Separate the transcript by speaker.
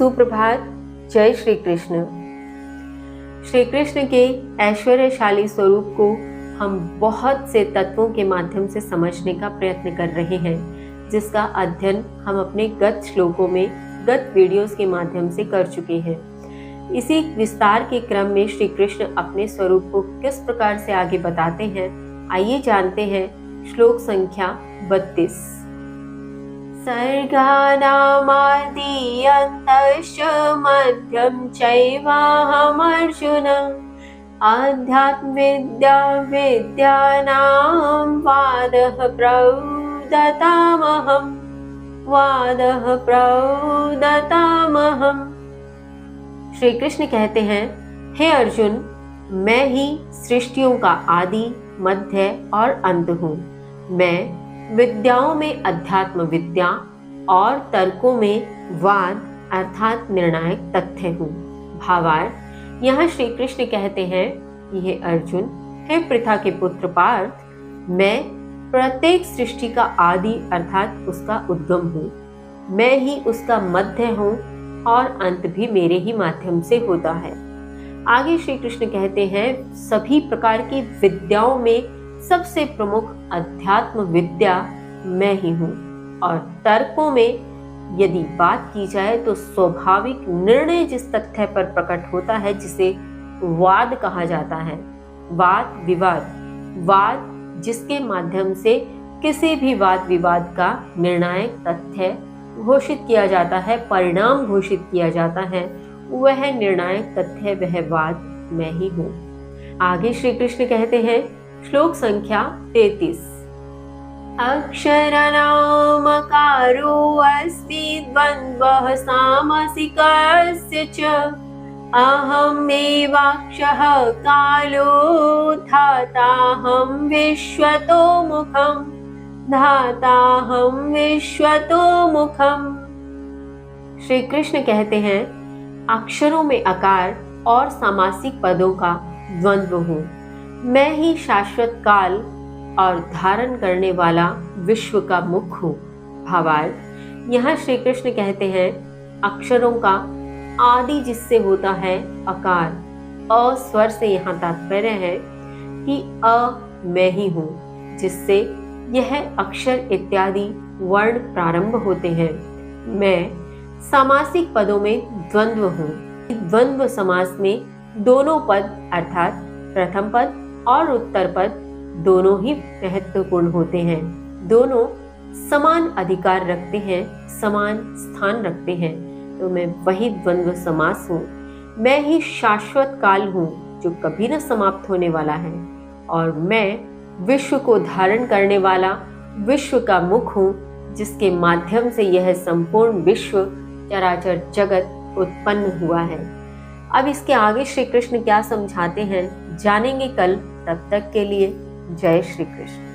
Speaker 1: सुप्रभात। जय श्री कृष्ण। श्री कृष्ण के ऐश्वर्यशाली स्वरूप को हम बहुत से तत्वों के माध्यम से समझने का प्रयत्न कर रहे हैं, जिसका अध्ययन हम अपने गत श्लोकों में, गत वीडियोस के माध्यम से कर चुके हैं। इसी विस्तार के क्रम में श्री कृष्ण अपने स्वरूप को किस प्रकार से आगे बताते हैं, आइए जानते हैं। श्लोक संख्या 32। सर्गानामादिअन्तश्च मध्यं चैवाहमर्जुन आध्यात्मविद्या विद्यानां वादः प्रौदतामहम्। श्री कृष्ण कहते हैं, हे अर्जुन, मैं ही सृष्टियों का आदि, मध्य और अंत हूँ। मैं विद्याओं में अध्यात्म विद्या और तर्कों में वाद अर्थात निर्णायक तथ्य हूँ। भावार्थ, यहाँ श्री कृष्ण कहते हैं कि हे अर्जुन, हे पृथा के पुत्र पार्थ, मैं प्रत्येक सृष्टि का आदि अर्थात उसका उद्गम हूँ। मैं ही उसका मध्य हूँ और अंत भी मेरे ही माध्यम से होता है। आगे श्री कृष्ण कहते हैं, सभी प्रकार की विद्याओं में सबसे प्रमुख अध्यात्म विद्या मैं ही हूँ। और तर्कों में यदि बात की जाए तो स्वाभाविक निर्णय जिस तथ्य पर प्रकट होता है, जिसे वाद कहा जाता है, वाद विवाद, वाद जिसके माध्यम से किसी भी वाद विवाद का निर्णायक तथ्य घोषित किया जाता है, परिणाम घोषित किया जाता है, वह निर्णायक तथ्य, वह वाद मैं ही हूँ। आगे श्री कृष्ण कहते हैं, श्लोक संख्या 33। अक्षरनामकारोऽस्मि द्वन्द्वः सामसिकस्य च अहमेवाक्षः कालो धाताहं विश्वतो मुखम्। श्री कृष्ण कहते हैं, अक्षरों में आकार और सामासिक पदों का द्वंद्व हूँ। मैं ही शाश्वत काल और धारण करने वाला विश्व का मुख हूँ। भावार्थ, यहाँ श्री कृष्ण कहते हैं, अक्षरों का आदि जिससे होता है आकार, अ स्वर से यहाँ तात्पर्य है कि मैं ही हूँ, जिससे यह अक्षर इत्यादि वर्ण प्रारंभ होते हैं। मैं सामासिक पदों में द्वंद्व हूँ। द्वंद्व समास में दोनों पद अर्थात प्रथम पद और उत्तर पद दोनों ही महत्वपूर्ण होते हैं। दोनों समान अधिकार रखते हैं, समान स्थान रखते हैं, तो मैं वही द्वंद्व समास हूँ। मैं ही शाश्वत काल हूँ, जो कभी न समाप्त होने वाला है, और मैं विश्व को धारण करने वाला विश्व का मुख हूँ, जिसके माध्यम से यह संपूर्ण विश्व चराचर जगत उत्पन्न हुआ है। अब इसके आगे श्री कृष्ण क्या समझाते हैं जानेंगे कल। तब तक के लिए जय श्री कृष्ण।